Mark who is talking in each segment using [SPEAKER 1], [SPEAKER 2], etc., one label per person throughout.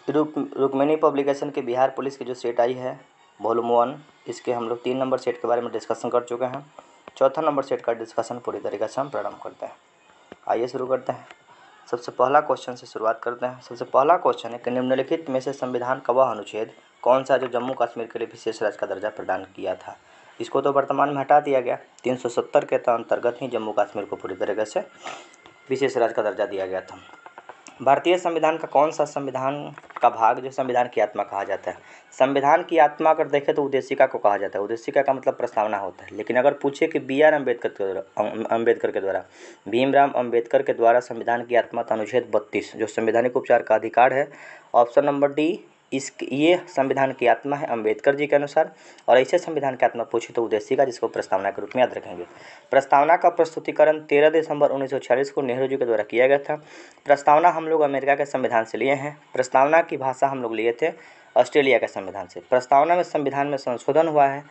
[SPEAKER 1] Rukmini publication के Bihar police की जो सेट आई है वॉल्यूम 1, इसके हम लोग 3 नंबर सेट के बारे में डिस्कशन कर चुके हैं। चौथा नंबर सेट का डिस्कशन पूरी तरीके से हम प्रारंभ करते हैं। आइए शुरू करते हैं। सबसे पहला क्वेश्चन से शुरुआत करते हैं। सबसे पहला क्वेश्चन है कि निम्नलिखित में से संविधान का वह अनुच्छेद कौन सा जो जम्मू कश्मीर के लिए विशेष राज्य का दर्जा प्रदान किया था। इसको तो वर्तमान में हटा दिया गया। 370 के अंतर्गत ही जम्मू कश्मीर को पूरी तरीके से विशेष राज्य का दर्जा दिया गया था। भारतीय संविधान का कौन सा संविधान का भाग जो संविधान की आत्मा कहा जाता है। संविधान की आत्मा अगर देखें तो उद्देशिका को कहा जाता है। उद्देशिका का मतलब प्रस्तावना होता है। लेकिन अगर पूछे कि B.R. अम्बेडकर के द्वारा, भीमराव अम्बेडकर के द्वारा संविधान की आत्मा था अनुच्छेद 32 जो संवैधानिक उपचार का अधिकार है। ऑप्शन नंबर डी ये संविधान की आत्मा है अम्बेडकर जी के अनुसार। और ऐसे संविधान की आत्मा पूछे तो उद्देशिका जिसको प्रस्तावना के रूप में याद रखेंगे। प्रस्तावना का प्रस्तुतिकरण 13 दिसंबर 1946 को नेहरू जी के द्वारा किया गया था। प्रस्तावना हम लोग अमेरिका के संविधान से लिए हैं। प्रस्तावना की भाषा हम लोग लिए थे ऑस्ट्रेलिया के संविधान से। प्रस्तावना में संविधान में संशोधन हुआ है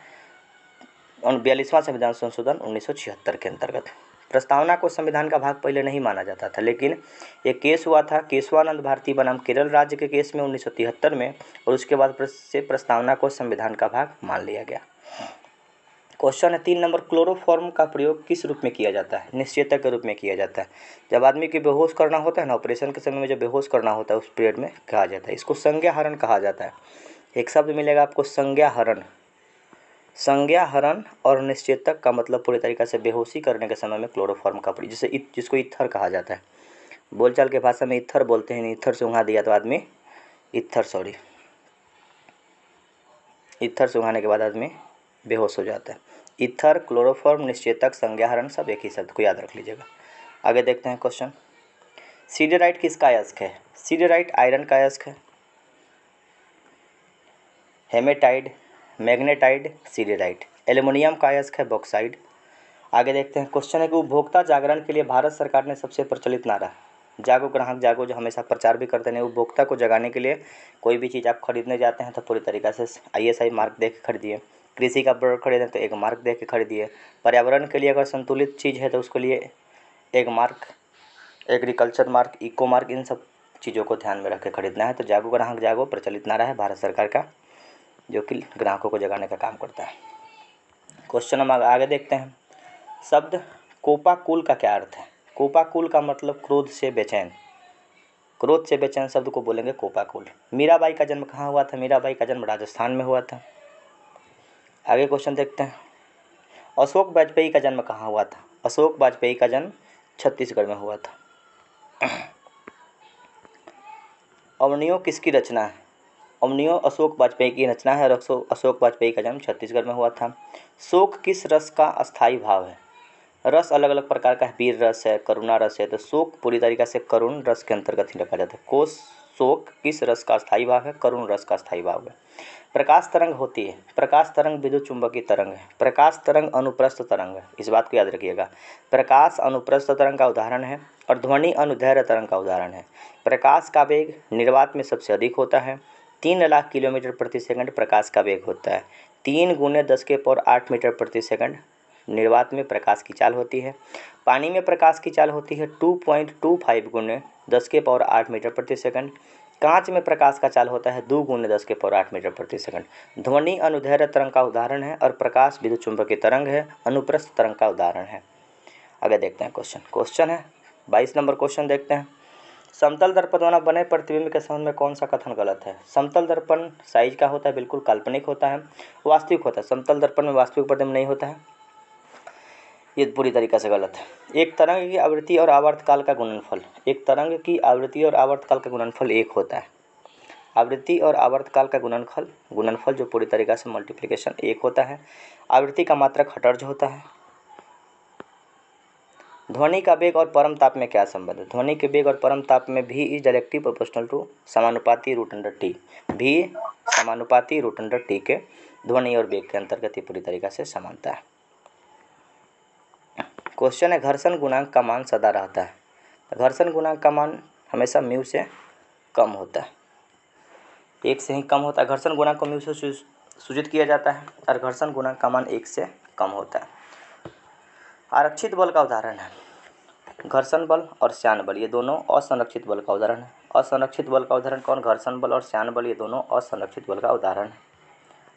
[SPEAKER 1] 42वां संविधान संशोधन 1976 के अंतर्गत। प्रस्तावना को संविधान का भाग पहले नहीं माना जाता था, लेकिन एक केस हुआ था केशवानंद भारती बनाम केरल राज्य के केस में 1973 में, और उसके बाद से प्रस्तावना को संविधान का भाग मान लिया गया। क्वेश्चन है 3 नंबर, क्लोरोफॉर्म का प्रयोग किस रूप में किया जाता है। निश्चेतक के रूप में किया जाता है। जब आदमी की बेहोश करना होता है ना, ऑपरेशन के समय में जब बेहोश करना होता है उस पीरियड में कहा जाता है। इसको संज्ञाहरण कहा जाता है। एक शब्द मिलेगा आपको संज्ञाहरण। संज्ञाहरण और निश्चेतक का मतलब पूरी तरीके से बेहोशी करने के समय में क्लोरोफॉर्म का प्रयोग, जिसको ईथर कहा जाता है। बोलचाल के भाषा में ईथर बोलते हैं। ईथर से उंघा दिया तो आदमी ईथर से उंघाने के बाद आदमी बेहोश हो जाता है। ईथर, क्लोरोफॉर्म, निश्चेतक, संज्ञाहरण सब एक ही शब्द को याद रख लीजिएगा। आगे देखते हैं क्वेश्चन। सीडेराइट किसका अयस्क है। सीडेराइट आयरन का अयस्क है। हेमेटाइड, मैग्नेटाइड, सीडेराइट। एल्युमिनियम का अयस्क है बॉक्साइड। आगे देखते हैं। क्वेश्चन है कि उपभोक्ता जागरण के लिए भारत सरकार ने सबसे प्रचलित नारा जागो ग्राहक जागो जो हमेशा प्रचार भी करते हैं। उपभोक्ता को जगाने के लिए कोई भी चीज़ आप खरीदने जाते हैं तो पूरी तरीके से ISI मार्क दे के खरीदिए। कृषि का प्रोडक्ट खरीदें तो एक मार्क दे के खरीदिए। पर्यावरण के लिए अगर संतुलित चीज़ है तो उसके लिए एक mark, agriculture mark, eco mark, इन सब चीज़ों को ध्यान में रख के खरीदना है। तो जागो ग्राहक जागो प्रचलित नारा है भारत सरकार का, जो कि ग्राहकों को जगाने का काम करता है। क्वेश्चन हम आगे देखते हैं। शब्द कोपाकुल का क्या अर्थ है। कोपाकुल का मतलब क्रोध से बेचैन। क्रोध से बेचैन शब्द को बोलेंगे कोपाकुल। मीराबाई का जन्म कहाँ हुआ था। मीराबाई का जन्म राजस्थान में हुआ था। आगे क्वेश्चन देखते हैं। अशोक वाजपेयी का जन्म कहाँ हुआ था। अशोक वाजपेयी का जन्म छत्तीसगढ़ में हुआ था। अवनियों किसकी रचना है। अवनियों अशोक वाजपेयी की रचना है और अशोक वाजपेयी का जन्म छत्तीसगढ़ में हुआ था। शोक किस रस का अस्थायी भाव है। रस अलग अलग प्रकार का है। वीर रस है, करुणा रस है, तो शोक पूरी तरीके से करुण रस के अंतर्गत ही रखा जाता है। कोश शोक किस रस का स्थायी भाव है। करुण रस का स्थायी भाव है। प्रकाश तरंग होती है। प्रकाश तरंग विद्युत चुंबकीय तरंग है। प्रकाश तरंग अनुप्रस्थ तरंग है। इस बात को याद रखिएगा। प्रकाश अनुप्रस्थ तरंग का उदाहरण है और ध्वनि अनुदैर्घ्य तरंग का उदाहरण है। प्रकाश का वेग निर्वात में सबसे अधिक होता है। 3 लाख किलोमीटर प्रति सेकंड प्रकाश का वेग होता है। 3 × 10⁸ मीटर प्रति सेकंड निर्वात में प्रकाश की चाल होती है। पानी में प्रकाश की चाल होती है 2.25 × 10⁸ मीटर प्रति सेकंड। कांच में प्रकाश का चाल होता है 2 × 10⁸ मीटर प्रति सेकंड। ध्वनि अनुदैर्घ्य तरंग का उदाहरण है और प्रकाश विद्युत चुंबकीय तरंग है, अनुप्रस्थ तरंग का उदाहरण है। आगे देखते हैं क्वेश्चन है 22 नंबर क्वेश्चन देखते हैं। समतल दर्पण द्वारा बने प्रतिबिंब के संबंध में कौन सा कथन गलत है। समतल दर्पण साइज का होता है, बिल्कुल काल्पनिक होता है, वास्तविक होता है। समतल दर्पण में वास्तविक प्रतिबिंब नहीं होता है, ये पूरी तरीके से गलत है। एक तरंग की आवृत्ति और आवर्तकाल का गुणनफल, एक तरंग की आवृत्ति और आवर्तकाल का गुणनफल 1 होता है। आवृत्ति और आवर्तकाल का गुणनफल जो पूरी तरीके से मल्टीप्लिकेशन 1 होता है। आवृत्ति का मात्रक हर्ट्ज होता है। ध्वनि का वेग और परम ताप में क्या संबंध है। ध्वनि के वेग और परम ताप में v is directly proportional to समानुपाती √t। v समानुपाती √t के ध्वनि और वेग के अंतर्गत ये पूरी तरीके से समानता है। क्वेश्चन है घर्षण गुणांक का मान सदा रहता है। घर्षण गुणांक का मान हमेशा म्यू से कम होता है, 1 से ही कम होता है। घर्षण गुणांक को म्यू से सूचित किया जाता है और घर्षण गुणांक का मान 1 से कम होता है। आरक्षित बल का उदाहरण है। घर्षण बल और श्यान बल ये दोनों असंरक्षित बल का उदाहरण है। असंरक्षित बल का उदाहरण कौन? घर्षण बल और श्यान बल ये दोनों असंरक्षित बल का उदाहरण है।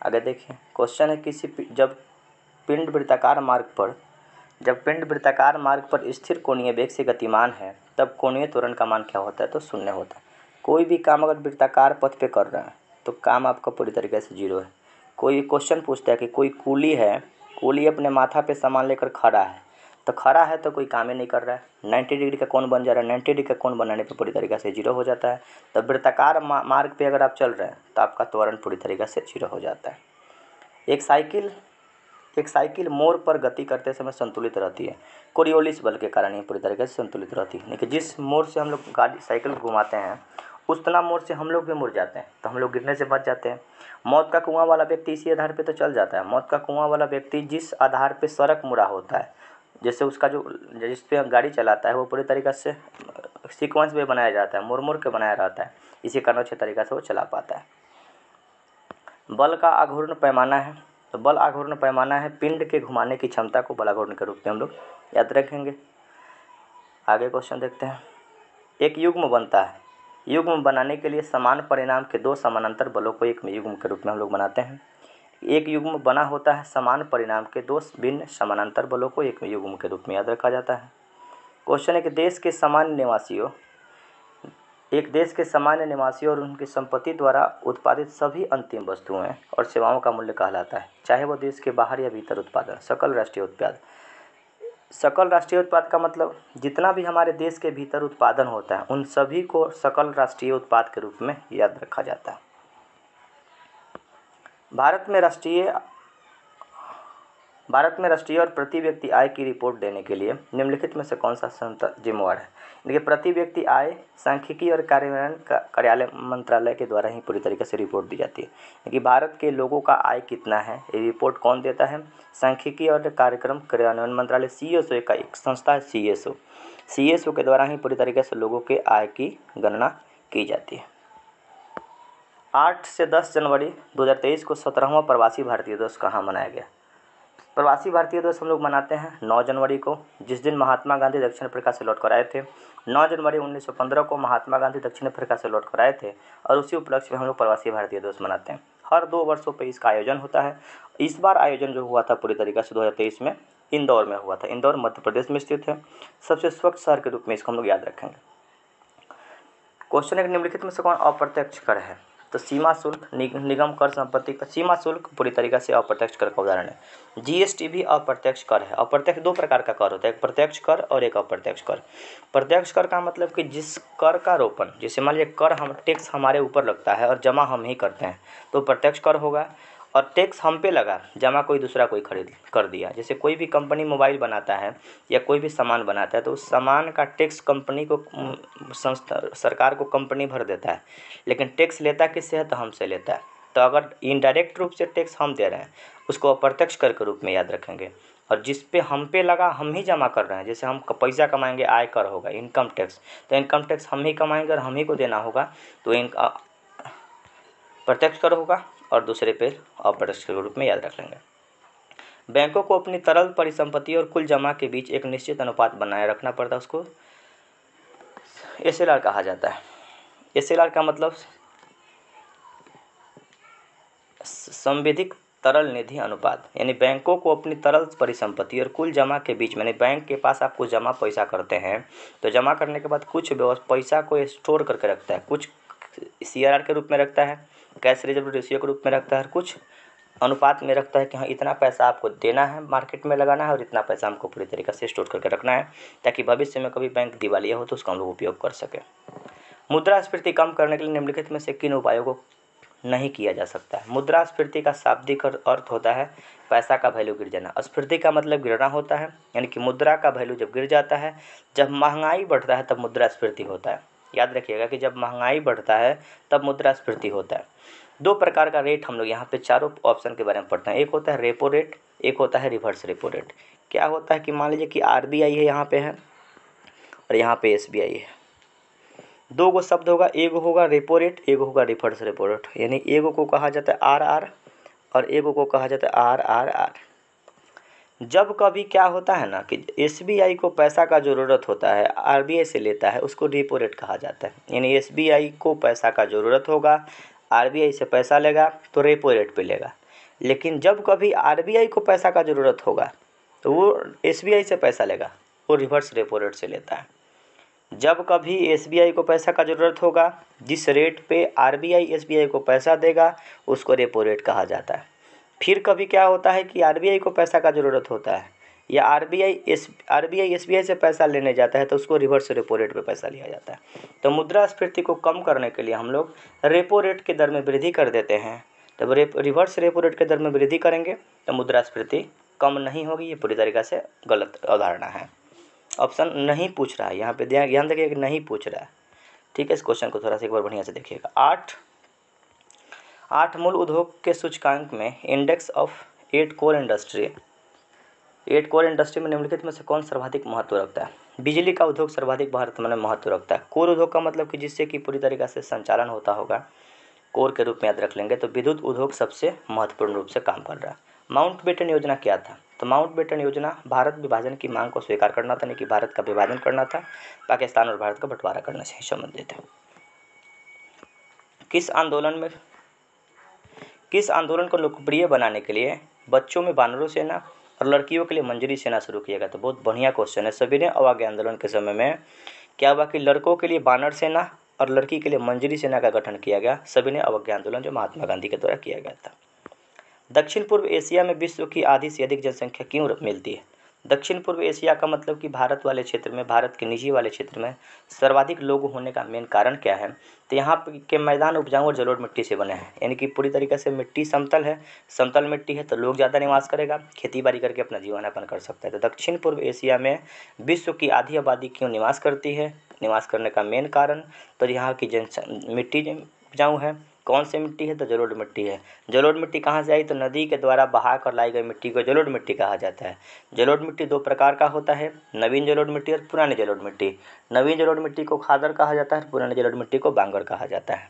[SPEAKER 1] आगे देखिए क्वेश्चन है जब पिंड वृत्ताकार मार्ग पर स्थिर कोणीय वेग से गतिमान है तब कोणीय त्वरण का मान क्या होता है? तो 0 होता है। कोई भी काम अगर वृत्ताकार पथ पे कर रहे हैं तो काम आपका पूरी तरीके से 0 है। कोई क्वेश्चन पूछता है कि कोई कूली है, कूली अपने माथा पे सामान लेकर खड़ा है, तो खड़ा है तो कोई काम ही नहीं कर रहा है, 90 डिग्री का कोण बन जा रहा है, 90 डिग्री का कोण बनाने पे पूरी तरीके से 0 हो जाता है। तो वृत्ताकार मार्ग पे अगर आप चल रहे हैं तो आपका त्वरण पूरी तरीके से 0 हो जाता है। एक साइकिल मोड़ पर गति करते समय संतुलित रहती है। कोरियोलिस बल के कारण ये पूरी तरीके से संतुलित रहती है। लेकिन जिस मोड़ से हम लोग साइकिल घुमाते हैं उतना मोड़ से हम लोग भी मुड़ जाते हैं तो हम लोग गिरने से बच जाते हैं। मौत का कुआं वाला व्यक्ति इसी आधार पे तो चल जाता है। मौत का कुआं वाला व्यक्ति जिस आधार पे सड़क मुड़ा होता है, जैसे उसका जिस पे गाड़ी चलाता है वो पूरी तरीके से सीक्वेंस में बनाया जाता है, मुड़ के बनाया रहता है, इसी कारण अच्छे तरीके से वो चला पाता है। बल का आघूर्ण पैमाना है, तो बल आघूर्ण पैमाना है पिंड के घुमाने की क्षमता को बल आघूर्ण के रूप में हम लोग याद रखेंगे। आगे क्वेश्चन देखते हैं। एक युग्म बनता है, युग्म बनाने के लिए समान परिणाम के 2 समानांतर बलों को एक युग्म के रूप में हम लोग बनाते हैं। एक युग्म बना होता है समान परिणाम के 2 भिन्न समानांतर बलों को एक युग्म के रूप में याद रखा जाता है। क्वेश्चन है कि एक देश के सामान्य निवासियों और उनकी संपत्ति द्वारा उत्पादित सभी अंतिम वस्तुएं और सेवाओं का मूल्य कहलाता है, चाहे वह देश के बाहर या भीतर उत्पादन। सकल राष्ट्रीय उत्पाद का मतलब जितना भी हमारे देश के भीतर उत्पादन होता है उन सभी को सकल राष्ट्रीय उत्पाद के रूप में याद रखा जाता है। भारत में राष्ट्रीय और प्रति व्यक्ति आय की रिपोर्ट देने के लिए निम्नलिखित में से कौन सा संस्था जिम्मेवार है? देखिए प्रति व्यक्ति आय सांख्यिकी और कार्यालय मंत्रालय के द्वारा ही पूरी तरीके से रिपोर्ट दी जाती है। क्योंकि भारत के लोगों का आय कितना है ये रिपोर्ट कौन देता है? सांख्यिकी और कार्यक्रम कार्यान्वयन मंत्रालय CSO का एक संस्था है। CSO के द्वारा ही पूरी तरीके से लोगों के आय की गणना की जाती है। 8 से 10 जनवरी 2023 को 17वां प्रवासी भारतीय दिवस कहाँ मनाया गया? प्रवासी भारतीय दिवस हम लोग मनाते हैं 9 जनवरी को, जिस दिन महात्मा गांधी दक्षिण अफ्रीका से लौट कर आए थे। 9 जनवरी 1915 को महात्मा गांधी दक्षिण अफ्रीका से लौट कर आए थे और उसी उपलक्ष्य में हम लोग प्रवासी भारतीय दिवस मनाते हैं। हर 2 वर्षों पर इसका आयोजन होता है। इस बार आयोजन जो हुआ था पूरी तरीके से 2023 में इंदौर में हुआ था। इंदौर मध्य प्रदेश में स्थित है। सबसे स्वच्छ शहर के रूप में इसको हम लोग याद रखेंगे। क्वेश्चन है निम्नलिखित में से कौन अप्रत्यक्ष कर है? तो सीमा शुल्क, निगम कर, संपत्ति कर। सीमा शुल्क पूरी तरीके से अप्रत्यक्ष कर का उदाहरण है। GST भी अप्रत्यक्ष कर है। अप्रत्यक्ष 2 प्रकार का कर होता है, एक प्रत्यक्ष कर और एक अप्रत्यक्ष कर। प्रत्यक्ष कर का मतलब कि जिस कर का रोपण, जैसे मान लीजिए कर हम टैक्स हमारे ऊपर लगता है और जमा हम ही करते हैं तो प्रत्यक्ष कर होगा। और टैक्स हम पे लगा, जमा कोई दूसरा कोई खरीद कर दिया। जैसे कोई भी कंपनी मोबाइल बनाता है या कोई भी सामान बनाता है तो उस सामान का टैक्स कंपनी को सरकार को कंपनी भर देता है, लेकिन टैक्स लेता किससे है? तो हमसे लेता है। तो अगर इनडायरेक्ट रूप से टैक्स हम दे रहे हैं उसको अप्रत्यक्ष कर के रूप में याद रखेंगे। और जिस पे हम पे लगा हम ही जमा कर रहे हैं, जैसे हम पैसा कमाएंगे आय कर होगा इनकम टैक्स, तो इनकम टैक्स हम ही कमाएंगे और हम ही को देना होगा तो इनका प्रत्यक्ष कर होगा और दूसरे पे अप्रत्यक्ष के रूप में याद रख लेंगे। बैंकों को अपनी तरल परिसंपत्ति और कुल जमा के बीच एक निश्चित अनुपात बनाए रखना पड़ता है, उसको SLR कहा जाता है। SLR का मतलब संविधिक तरल निधि अनुपात, यानी बैंकों को अपनी तरल परिसंपत्ति और कुल जमा के बीच में, बैंक के पास आपको जमा पैसा करते हैं तो जमा करने के बाद कुछ पैसा को स्टोर करके रखता है, कुछ CRR के रूप में रखता है, कैश रिजर्व रेशियो के रूप में रखता है, कुछ अनुपात में रखता है कि हाँ इतना पैसा आपको देना है, मार्केट में लगाना है और इतना पैसा हमको पूरी तरीके से स्टोर करके रखना है ताकि भविष्य में कभी बैंक दिवालिया हो तो उसका हम लोग उपयोग कर सके। मुद्रास्फीति कम करने के लिए निम्नलिखित में से किन उपायों को नहीं किया जा सकता है? मुद्रास्फीति का शाब्दिक अर्थ होता है पैसा का वैल्यू गिर जाना। स्फीति का मतलब गिरना होता है, यानी कि मुद्रा का वैल्यू जब गिर जाता है, जब महंगाई बढ़ता है तब मुद्रास्फीति होता है। याद रखिएगा कि जब महंगाई बढ़ता है तब मुद्रास्फीति होता है। 2 प्रकार का रेट हम लोग यहाँ पे चारों ऑप्शन के बारे में पढ़ते हैं। एक होता है रेपो रेट, एक होता है रिवर्स रेपो रेट। क्या होता है कि मान लीजिए कि RBI है यहाँ पे है और यहाँ पे SBI है। 2 गो शब्द होगा, एक होगा रेपो रेट, एक होगा रिवर्स रेपो रेट। यानी एक को कहा जाता है RR और एक को कहा जाता है RRR। जब कभी क्या होता है ना कि एसबीआई को पैसा का ज़रूरत होता है, आरबीआई से लेता है, उसको रेपो रेट कहा जाता है। यानी एसबीआई को पैसा का ज़रूरत होगा, आरबीआई से पैसा लेगा तो रेपो रेट पे लेगा। लेकिन जब कभी आरबीआई को पैसा का ज़रूरत होगा तो वो एसबीआई से पैसा लेगा, वो रिवर्स रेपो रेट से लेता है। जब कभी एसबीआई को पैसा का ज़रूरत होगा, जिस रेट पे आरबीआई एसबीआई को पैसा देगा उसको रेपो रेट कहा जाता है। फिर कभी क्या होता है कि आरबीआई को पैसा का ज़रूरत होता है या आरबीआई एसबीआई से पैसा लेने जाता है तो उसको रिवर्स रेपो रेट पे पैसा लिया जाता है। तो मुद्रास्फीति को कम करने के लिए हम लोग रेपो रेट के दर में वृद्धि कर देते हैं। जब रिवर्स रेपो रेट के दर में वृद्धि करेंगे तो मुद्रास्फीति कम नहीं होगी। ये पूरी तरीक़े से गलत अवधारणा है। ऑप्शन नहीं पूछ रहा है, यहाँ पे ध्यान देखिए कि नहीं पूछ रहा है। ठीक है, इस क्वेश्चन को थोड़ा सा एक बार बढ़िया से देखिएगा। 8 मूल उद्योग के सूचकांक में इंडेक्स ऑफ 8 कोर इंडस्ट्री में निम्नलिखित में से कौन सर्वाधिक महत्व रखता है? बिजली का उद्योग सर्वाधिक भारत में महत्व रखता है। कोर उद्योग का मतलब कि जिससे कि पूरी तरीक़े से संचालन होता होगा, कोर के रूप में याद रख लेंगे। तो विद्युत उद्योग सबसे महत्वपूर्ण रूप से काम कर रहा है। माउंटबेटन योजना क्या था? तो माउंटबेटन योजना भारत विभाजन की मांग को स्वीकार करना था, नहीं कि भारत का विभाजन करना था, पाकिस्तान और भारत का बंटवारा करने से संबंधित है। किस आंदोलन को लोकप्रिय बनाने के लिए बच्चों में बानरों सेना और लड़कियों के लिए मंजरी सेना शुरू किया गया? तो बहुत बढ़िया क्वेश्चन है। सविनय अवज्ञा आंदोलन के समय में क्या हुआ कि लड़कों के लिए बानर सेना और लड़की के लिए मंजरी सेना का गठन किया गया। सविनय अवज्ञा आंदोलन जो महात्मा गांधी के द्वारा किया गया था। दक्षिण पूर्व एशिया में विश्व की आधी से अधिक जनसंख्या क्यों मिलती है? दक्षिण पूर्व एशिया का मतलब कि भारत वाले क्षेत्र में, भारत के निजी वाले क्षेत्र में सर्वाधिक लोग होने का मेन कारण क्या है? तो यहाँ के मैदान उपजाऊ और जलोढ़ मिट्टी से बने हैं। यानी कि पूरी तरीके से मिट्टी समतल है, समतल मिट्टी है तो लोग ज़्यादा निवास करेगा, खेती बाड़ी करके अपना जीवन यापन कर सकता है। तो दक्षिण पूर्व एशिया में विश्व की आधी आबादी क्यों निवास करती है? निवास करने का मेन कारण तो यहाँ की मिट्टी उपजाऊ है। कौन सी मिट्टी है? तो जलोढ़ मिट्टी है। जलोढ़ मिट्टी कहाँ से आई? तो नदी के द्वारा बहा कर लाई गई मिट्टी को जलोढ़ मिट्टी कहा जाता है। जलोढ़ मिट्टी 2 प्रकार का होता है, नवीन जलोढ़ मिट्टी और पुरानी जलोढ़ मिट्टी। नवीन जलोढ़ मिट्टी को खादर कहा जाता है, पुरानी जलोढ़ मिट्टी को बांगर कहा जाता है।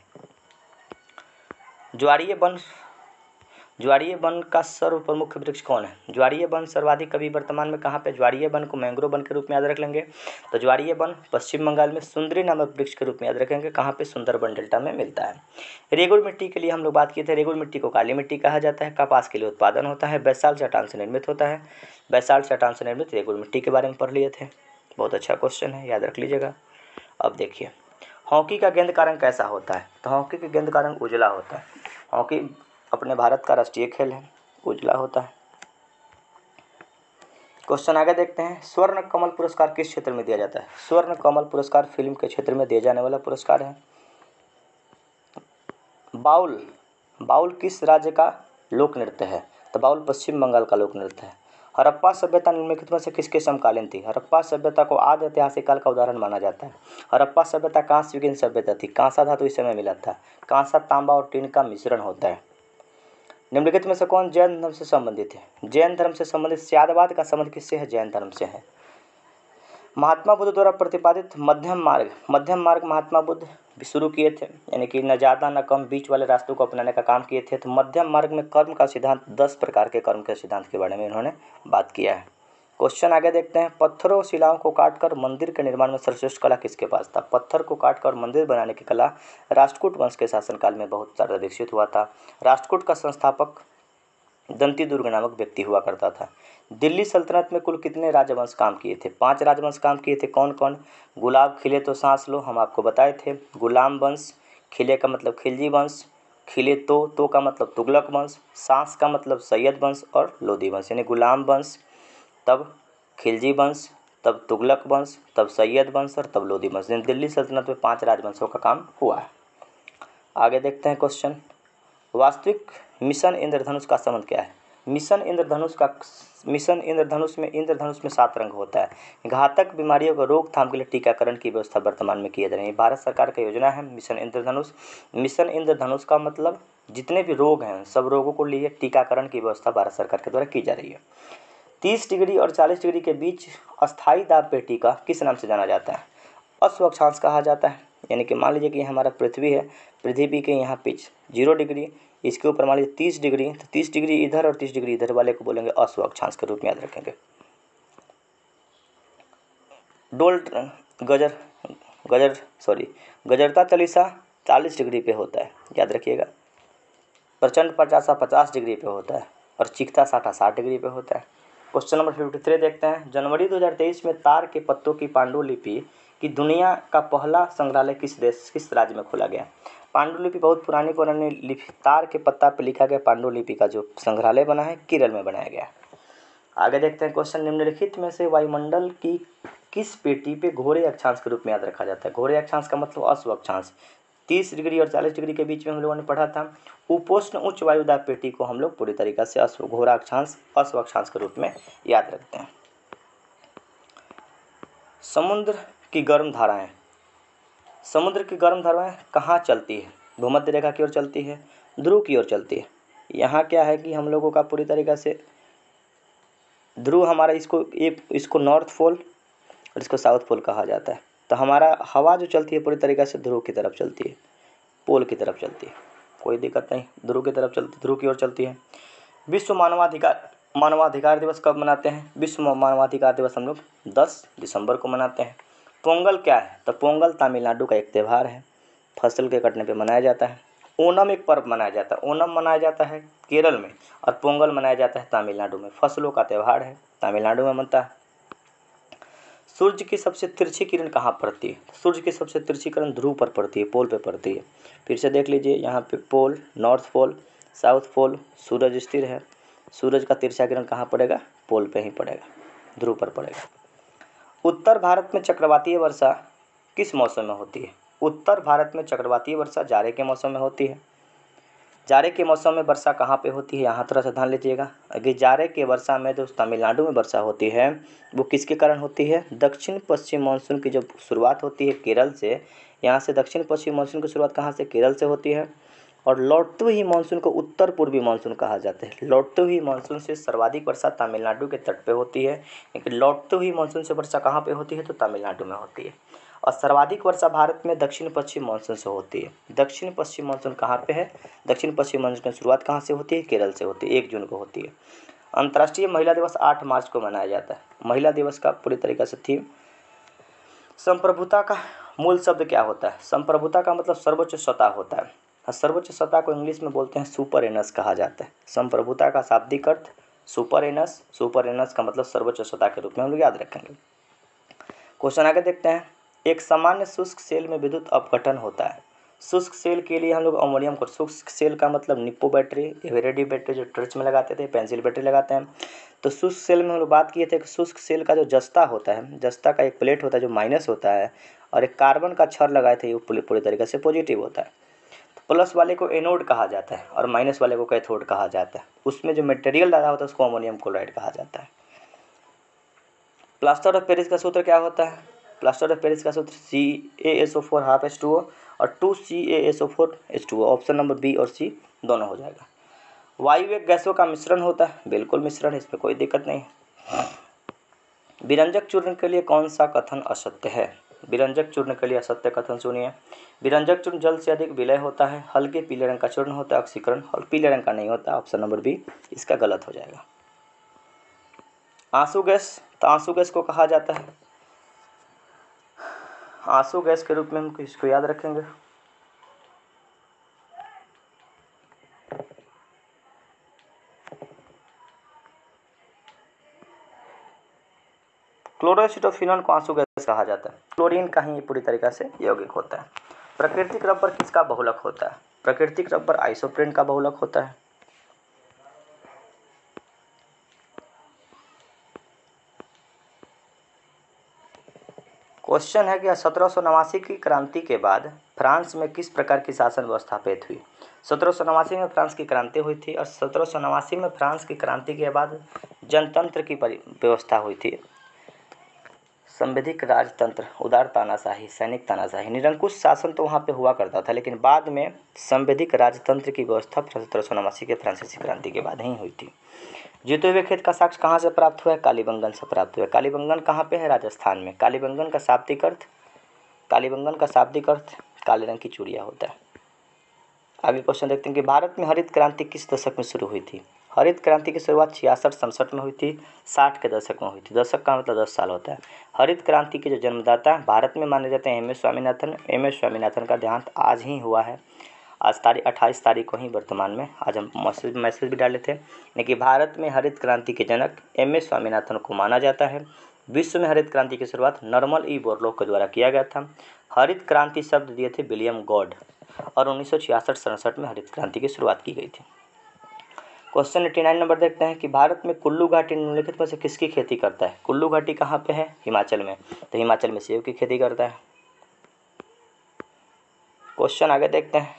[SPEAKER 1] ज्वारीय वन का सर्वप्रमुख वृक्ष कौन है? ज्वारीय वन सर्वाधिक अभी वर्तमान में कहाँ पे? ज्वारीय वन को मैंग्रोव वन के रूप में याद रख लेंगे। तो ज्वारीय वन पश्चिम बंगाल में सुंदरी नामक वृक्ष के रूप में याद रखेंगे। कहाँ पे? सुंदरबन डेल्टा में मिलता है। रेगुड़ मिट्टी के लिए हम लोग बात किए थे। रेगुड़ मिट्टी को काली मिट्टी कहा जाता है। कपास के लिए उत्पादन होता है। बैसाल्ट चट्टान से निर्मित होता है। बैसाल्ट चट्टान से निर्मित रेगुड़ मिट्टी के बारे में पढ़ लिए थे। बहुत अच्छा क्वेश्चन है, याद रख लीजिएगा। अब देखिए, हॉकी का गेंद का रंग कैसा होता है? तो हॉकी के गेंद का रंग उजला होता है। हॉकी अपने भारत का राष्ट्रीय खेल है, उजला होता है। क्वेश्चन आगे देखते हैं। स्वर्ण कमल पुरस्कार किस क्षेत्र में दिया जाता है? स्वर्ण कमल पुरस्कार फिल्म के क्षेत्र में दिए जाने वाला पुरस्कार है। बाउल किस राज्य का लोक नृत्य है? तो बाउल पश्चिम बंगाल का लोक नृत्य है। हड़प्पा सभ्यता निम्नलिखित में से किसके समकालीन थी? हड़प्पा सभ्यता को आदि ऐतिहासिक काल का उदाहरण माना जाता है। हड़प्पा सभ्यता कांस्य युगीन सभ्यता थी। कांसा धातु इस समय मिला था। कांसा, तांबा और टीन का मिश्रण होता है। निम्नलिखित में से कौन जैन धर्म से संबंधित है? जैन धर्म से संबंधित स्यादवाद का संबंध किससे है? जैन धर्म से है। महात्मा बुद्ध द्वारा प्रतिपादित मध्यम मार्ग महात्मा बुद्ध शुरू किए थे। यानी कि न ज़्यादा न कम बीच वाले रास्तों को अपनाने का काम किए थे। तो मध्यम मार्ग में कर्म का सिद्धांत, 10 प्रकार के कर्म के सिद्धांत के बारे में इन्होंने बात किया है। क्वेश्चन आगे देखते हैं। पत्थरों शिलाओं को काटकर मंदिर के निर्माण में सर्वश्रेष्ठ कला किसके पास था? पत्थर को काटकर मंदिर बनाने की कला राष्ट्रकूट वंश के शासनकाल में बहुत ज़्यादा विकसित हुआ था। राष्ट्रकूट का संस्थापक दंती दुर्ग नामक व्यक्ति हुआ करता था। दिल्ली सल्तनत में कुल कितने राजवंश काम किए थे? 5 राजवंश काम किए थे। कौन कौन? गुलाब खिले तो सांस लो, हम आपको बताए थे। गुलाम वंश, खिले का मतलब खिलजी वंश, खिले तो का मतलब तुगलक वंश, सांस का मतलब सैयद वंश और लोधी वंश। यानी गुलाम वंश, तब खिलजी वंश, तब तुगलक वंश, तब सैयद वंश और तब लोधी वंश। दिल्ली सल्तनत में 5 राजवंशों का काम हुआ है। आगे देखते हैं क्वेश्चन। वास्तविक मिशन इंद्रधनुष का संबंध क्या है? मिशन इंद्रधनुष में 7 रंग होता है। घातक बीमारियों को रोकथाम के लिए टीकाकरण की व्यवस्था वर्तमान में की जा रही है। भारत सरकार की योजना है मिशन इंद्रधनुष। मिशन इंद्रधनुष का मतलब जितने भी रोग हैं सब रोगों को लिए टीकाकरण की व्यवस्था भारत सरकार के द्वारा की जा रही है। 30 डिग्री और 40 डिग्री के बीच अस्थायी दाब पेटी का किस नाम से जाना जाता है? अस्वक्षांश कहा जाता है। यानी कि मान लीजिए कि हमारा पृथ्वी है, पृथ्वी के यहाँ पिच 0 डिग्री, इसके ऊपर मान लीजिए 30 डिग्री, तो 30 डिग्री इधर और 30 डिग्री इधर वाले को बोलेंगे अश्व अक्षांश के रूप में याद रखेंगे। गजरता चालीसा 40 डिग्री पे होता है, याद रखिएगा। प्रचंड पचासा 50 डिग्री पे होता है और चीखता साठा 60 डिग्री पे होता है। क्वेश्चन नंबर 53 देखते हैं। जनवरी 2023 में तार के पत्तों की पांडुलिपि की दुनिया का पहला संग्रहालय किस राज्य में खोला गया? पांडुलिपि बहुत पुरानी लिपि, तार के पत्ता पर लिखा गया पांडुलिपि का जो संग्रहालय बना है केरल में बनाया गया। आगे देखते हैं क्वेश्चन, निम्नलिखित में से वायुमंडल की किस पेटी पे घोरे अक्षांश के रूप में याद रखा जाता है? घोरे अक्षांश का मतलब अश्व अक्षांश। 30 डिग्री और 40 डिग्री के बीच में हम लोगों ने पढ़ा था। उपोष्ण उच्च वायुदाब पेटी को हम लोग पूरी तरीके से घोरा अक्षांश अश्व अक्षांश के रूप में याद रखते हैं। समुद्र की गर्म धाराएं कहाँ चलती है? भूमध्य रेखा की ओर चलती है, ध्रुव की ओर चलती है। यहाँ क्या है कि हम लोगों का पूरी तरीके से ध्रुव हमारा इसको नॉर्थ पोल और इसको साउथ पोल कहा जाता है। तो हमारा हवा जो चलती है पूरी तरीके से ध्रुव की तरफ चलती है, पोल की तरफ चलती है, कोई दिक्कत नहीं, ध्रुव की तरफ चलती, ध्रुव की ओर चलती है। विश्व मानवाधिकार दिवस कब मनाते हैं? विश्व मानवाधिकार दिवस हम लोग 10 दिसंबर को मनाते हैं। पोंगल क्या है? तो पोंगल तमिलनाडु का एक त्यौहार है, फसल के कटने पे मनाया जाता है। ओणम एक पर्व मनाया जाता है, ओणम मनाया जाता है केरल में और पोंगल मनाया जाता है तमिलनाडु में। फसलों का त्यौहार है, तमिलनाडु में मनता है। सूर्य की सबसे तिरछी किरण कहाँ पड़ती है? सूर्य की सबसे तिरछी किरण ध्रुव पर पड़ती है, पोल पे पड़ती है। फिर से देख लीजिए, यहाँ पे पोल, नॉर्थ पोल, साउथ पोल, सूरज स्थिर है। सूरज का तिरछा किरण कहाँ पड़ेगा? पोल पे ही पड़ेगा, ध्रुव पर पड़ेगा। उत्तर भारत में चक्रवातीय वर्षा किस मौसम में होती है? उत्तर भारत में चक्रवातीय वर्षा जाड़े के मौसम में होती है। जाड़े के मौसम में वर्षा कहाँ पे होती है? यहाँ थोड़ा सा ध्यान लीजिएगा। अगर जाड़े के वर्षा में जो तमिलनाडु में वर्षा होती है वो किसके कारण होती है? दक्षिण पश्चिम मानसून की जब शुरुआत होती है केरल से, यहाँ से दक्षिण पश्चिम मानसून की शुरुआत कहाँ से? केरल से होती है। और लौटते हुए मानसून को उत्तर पूर्वी मानसून कहा जाता है। लौटते हुए मानसून से सर्वाधिक वर्षा तमिलनाडु के तट पे होती है, लेकिन लौटते हुए मानसून से वर्षा कहाँ पे होती है? तो तमिलनाडु में होती है। और सर्वाधिक वर्षा भारत में दक्षिण पश्चिम मानसून से होती है। दक्षिण पश्चिम मानसून कहाँ पे है? दक्षिण पश्चिम मानसून की शुरुआत कहाँ से होती है? केरल से होती है, 1 जून को होती है। अंतर्राष्ट्रीय महिला दिवस 8 मार्च को मनाया जाता है। महिला दिवस का पूरी तरीके से थीम, संप्रभुता का मूल शब्द क्या होता है? संप्रभुता का मतलब सर्वोच्च सत्ता होता है। सर्वोच्च सत्ता को इंग्लिश में बोलते हैं सुपरएनस कहा जाता है। संप्रभुता का शाब्दिक अर्थ सुपरएनस, सुपरएनस का मतलब सर्वोच्च सत्ता के रूप में हम लोग याद रखेंगे। क्वेश्चन आगे देखते हैं। एक सामान्य शुष्क सेल में विद्युत अपघटन होता है। शुष्क सेल के लिए हम लोग अमोनियम को, शुष्क सेल का मतलब निप्पो बैटरी, एवरेडी बैटरी जो टर्च में लगाते थे, पेंसिल बैटरी लगाते हैं। तो शुष्क सेल में हम लोग बात किए थे कि शुष्क सेल का जो जस्ता होता है, जस्ता का एक प्लेट होता है जो माइनस होता है और एक कार्बन का छड़ लगाए थे, वो पूरी तरीके से पॉजिटिव होता है। तो प्लस वाले को एनोड कहा जाता है और माइनस वाले को कैथोड कहा जाता है। उसमें जो मटेरियल डाला होता है उसको अमोनियम क्लोराइड कहा जाता है। प्लास्टर ऑफ पेरिस का सूत्र क्या होता है? प्लास्टर ऑफ पेरिस का सूत्र CaSO4 हाफ H2O और 2CaSO4 H2O। Option number B और सी दोनों हो जाएगा। वायु एक गैसों का मिश्रण होता है, बिल्कुल मिश्रण है, इसमें कोई दिक्कत नहीं। विरंजक चूर्ण के लिए कौन सा कथन असत्य है? विरंजक चूर्ण के लिए असत्य कथन सुनिए। विरंजक चूर्ण जल से अधिक विलय होता है, हल्के पीले रंग का चूर्ण होता है, ऑक्सीकरण, और पीले रंग का नहीं होता। ऑप्शन नंबर बी इसका गलत हो जाएगा। आंसू गैस, तो आंसू गैस को कहा जाता है, आंसू गैस के रूप में हम इसको याद रखेंगे। क्लोरोएसिटोफिनॉन को आंसू गैस कहा जाता है। क्लोरीन का ही पूरी तरीके से यौगिक होता है। प्राकृतिक रबर किसका बहुलक होता है? प्राकृतिक रबर आइसोप्रेन का बहुलक होता है। क्वेश्चन है कि 1789 की क्रांति के बाद फ्रांस में किस प्रकार की शासन व्यवस्था स्थापित हुई? 1789 में फ्रांस की क्रांति हुई थी और 1789 में फ्रांस की क्रांति के बाद जनतंत्र की व्यवस्था हुई थी। संवैधिक राजतंत्र, उदार तानाशाही, सैनिक तानाशाही, निरंकुश शासन तो वहाँ पे हुआ करता था, लेकिन बाद में संवैधिक राजतंत्र की व्यवस्था 1789 के फ्रांसीसी क्रांति के बाद ही हुई थी। जीते हुए खेत का साक्ष्य कहाँ से प्राप्त हुआ है? कालीबंगन से प्राप्त हुआ है। कालीबंगन कहाँ पे है? राजस्थान में। कालीबंगन का शाब्दिक अर्थ कालीबंगन का शाब्दिक अर्थ काले रंग की चूड़िया होता है। आगे क्वेश्चन देखते हैं कि भारत में हरित क्रांति किस दशक में शुरू हुई थी। हरित क्रांति की शुरुआत 66-67 में हुई थी, 60 के दशक में हुई थी। दशक का मतलब 10 साल होता है। हरित क्रांति के जो जन्मदाता भारत में माने जाते हैं एम.एस. स्वामीनाथन। एम.एस. स्वामीनाथन का देहांत आज ही हुआ है, आज 28 तारीख को ही वर्तमान में। आज हम मैसेज भी डाले थे, लेकिन भारत में हरित क्रांति के जनक एम.एस. स्वामीनाथन को माना जाता है। विश्व में हरित क्रांति की शुरुआत नॉर्मन ई बोरलॉग के द्वारा किया गया था। हरित क्रांति शब्द दिए थे विलियम गॉड और 1966-67 में हरित क्रांति की शुरुआत की गई थी। क्वेश्चन 89 नंबर देखते हैं कि भारत में कुल्लू घाटी निम्नलिखित में से किसकी खेती करता है। कुल्लू घाटी कहाँ पे है? हिमाचल में। तो हिमाचल में सेब की खेती करता है। क्वेश्चन आगे देखते हैं,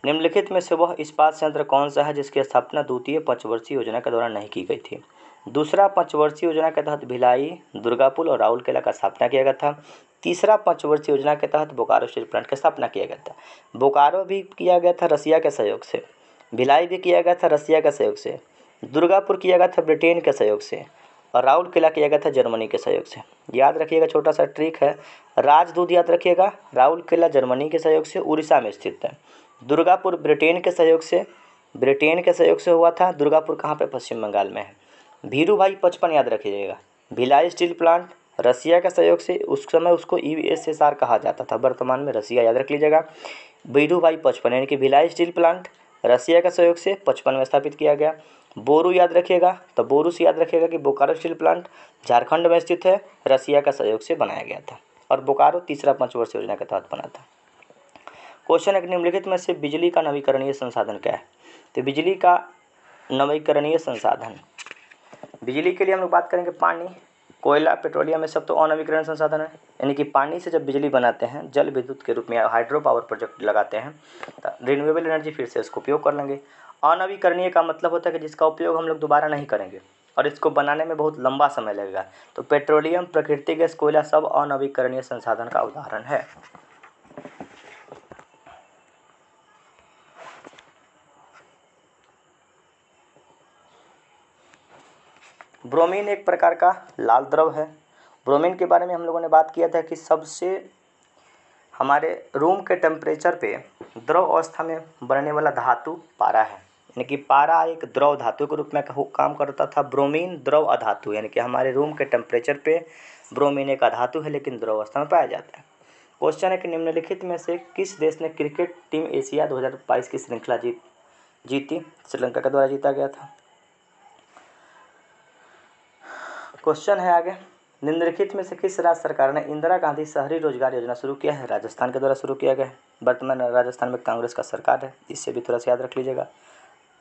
[SPEAKER 1] निम्नलिखित में से वह इस्पात संयंत्र कौन सा है जिसकी स्थापना द्वितीय पंचवर्षीय योजना के दौरान नहीं की गई थी। दूसरा पंचवर्षीय योजना के तहत भिलाई, दुर्गापुर और राउरकेला का स्थापना किया गया था। तीसरा पंचवर्षीय योजना के तहत बोकारो स्टील प्लांट की स्थापना किया गया था। बोकारो भी किया गया था रसिया के सहयोग से, भिलाई भी किया गया था रसिया के सहयोग से, दुर्गापुर किया गया था ब्रिटेन के सहयोग से और राउरकेला किया गया था जर्मनी के सहयोग से। याद रखिएगा, छोटा सा ट्रिक है, राजदूत याद रखिएगा। राउरकेला जर्मनी के सहयोग से उड़ीसा में स्थित है। दुर्गापुर ब्रिटेन के सहयोग से हुआ था। दुर्गापुर कहाँ पे? पश्चिम बंगाल में है। भीरू भाई 55 याद रखिएगा। भिलाई स्टील प्लांट रसिया के सहयोग से, उस समय उसको USSR कहा जाता था, वर्तमान में रसिया, याद रख लीजिएगा। भीरू भाई 55 यानी कि भिलाई स्टील प्लांट रसिया के सहयोग से 55 में स्थापित किया गया। बोरू याद रखिएगा, तो बोरू से याद रखिएगा कि बोकारो स्टील प्लांट झारखंड में स्थित है, रसिया का सहयोग से बनाया गया था और बोकारो तीसरा पंचवर्षीय योजना के तहत बना था। क्वेश्चन एक, निम्नलिखित में से बिजली का नवीकरणीय संसाधन क्या है। तो बिजली का नवीकरणीय संसाधन, बिजली के लिए हम लोग बात करेंगे पानी, कोयला, पेट्रोलियम, में सब तो अनवीकरणीय संसाधन है। यानी कि पानी से जब बिजली बनाते हैं, जल विद्युत के रूप में हाइड्रो पावर प्रोजेक्ट लगाते हैं, तो रिन्यूएबल एनर्जी फिर से इसको उपयोग कर लेंगे। अनवीकरणीय का मतलब होता है कि जिसका उपयोग हम लोग दोबारा नहीं करेंगे और इसको बनाने में बहुत लंबा समय लगेगा। तो पेट्रोलियम, प्राकृतिक गैस, कोयला सब अनवीकरणीय संसाधन का उदाहरण है। ब्रोमीन एक प्रकार का लाल द्रव है। ब्रोमीन के बारे में हम लोगों ने बात किया था कि सबसे हमारे रूम के टेम्परेचर पे द्रव अवस्था में बनने वाला धातु पारा है। यानी कि पारा एक द्रव धातु के रूप में काम करता था। ब्रोमीन द्रव अधातु, यानी कि हमारे रूम के टेम्परेचर पे ब्रोमीन एक अधातु है लेकिन द्रव अवस्था में पाया जाता है। क्वेश्चन है कि निम्नलिखित में से किस देश ने क्रिकेट टीम एशिया 2022 की श्रृंखला जीती। श्रीलंका के द्वारा जीता गया था। क्वेश्चन है आगे, निम्नलिखित में से किस राज्य सरकार ने इंदिरा गांधी शहरी रोजगार योजना शुरू किया है। राजस्थान के द्वारा शुरू किया गया है। वर्तमान राजस्थान में कांग्रेस का सरकार है, इससे भी थोड़ा सा याद रख लीजिएगा।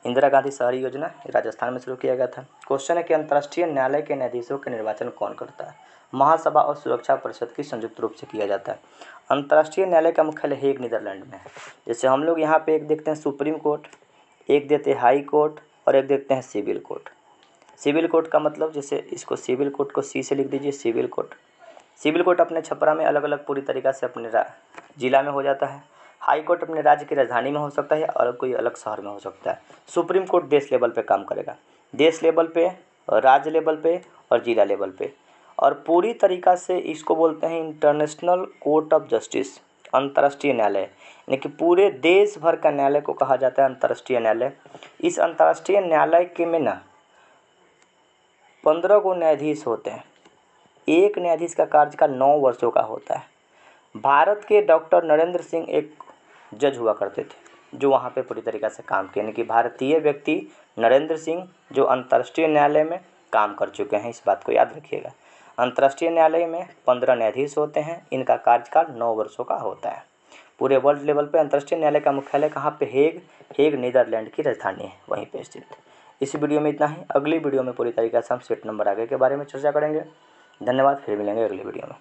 [SPEAKER 1] इंदिरा गांधी शहरी योजना राजस्थान में शुरू किया गया था। क्वेश्चन है कि अंतर्राष्ट्रीय न्यायालय के न्यायाधीशों के निर्वाचन कौन करता है। महासभा और सुरक्षा परिषद की संयुक्त रूप से किया जाता है। अंतर्राष्ट्रीय न्यायालय का मुख्यालय हेग, नीदरलैंड में है। जैसे हम लोग यहाँ पे एक देखते हैं सुप्रीम कोर्ट, एक देते हैं हाई कोर्ट और एक देखते हैं सिविल कोर्ट। सिविल कोर्ट का मतलब, जैसे इसको सिविल कोर्ट को सी से लिख दीजिए, सिविल कोर्ट। सिविल कोर्ट अपने छपरा में अलग अलग पूरी तरीक़ा से अपने जिला में हो जाता है। हाई कोर्ट अपने राज्य की राजधानी में हो सकता है और कोई अलग शहर में हो सकता है। सुप्रीम कोर्ट देश लेवल पे काम करेगा, देश लेवल पे, राज्य लेवल पे और जिला लेवल पे। और पूरी तरीक़ा से इसको बोलते हैं इंटरनेशनल कोर्ट ऑफ जस्टिस, अंतर्राष्ट्रीय न्यायालय। यानी कि पूरे देश भर का न्यायालय को कहा जाता है अंतर्राष्ट्रीय न्यायालय। इस अंतर्राष्ट्रीय न्यायालय के में ना 15 न्यायाधीश होते हैं। एक न्यायाधीश का कार्यकाल 9 वर्षों का होता है। भारत के डॉक्टर नरेंद्र सिंह एक जज हुआ करते थे जो वहाँ पे पूरी तरीक़ा से काम किए। यानी कि भारतीय व्यक्ति नरेंद्र सिंह जो अंतर्राष्ट्रीय न्यायालय में काम कर चुके हैं, इस बात को याद रखिएगा। अंतर्राष्ट्रीय न्यायालय में 15 न्यायाधीश होते हैं, इनका कार्यकाल 9 वर्षों का होता है। पूरे वर्ल्ड लेवल पे अंतर्राष्ट्रीय न्यायालय का मुख्यालय कहाँ पे? हेग नीदरलैंड की राजधानी है, वहीं पे स्थित। इस वीडियो में इतना ही। अगली वीडियो में पूरी तरीके से हम सेट नंबर आगे के बारे में चर्चा करेंगे। धन्यवाद, फिर मिलेंगे अगली वीडियो में।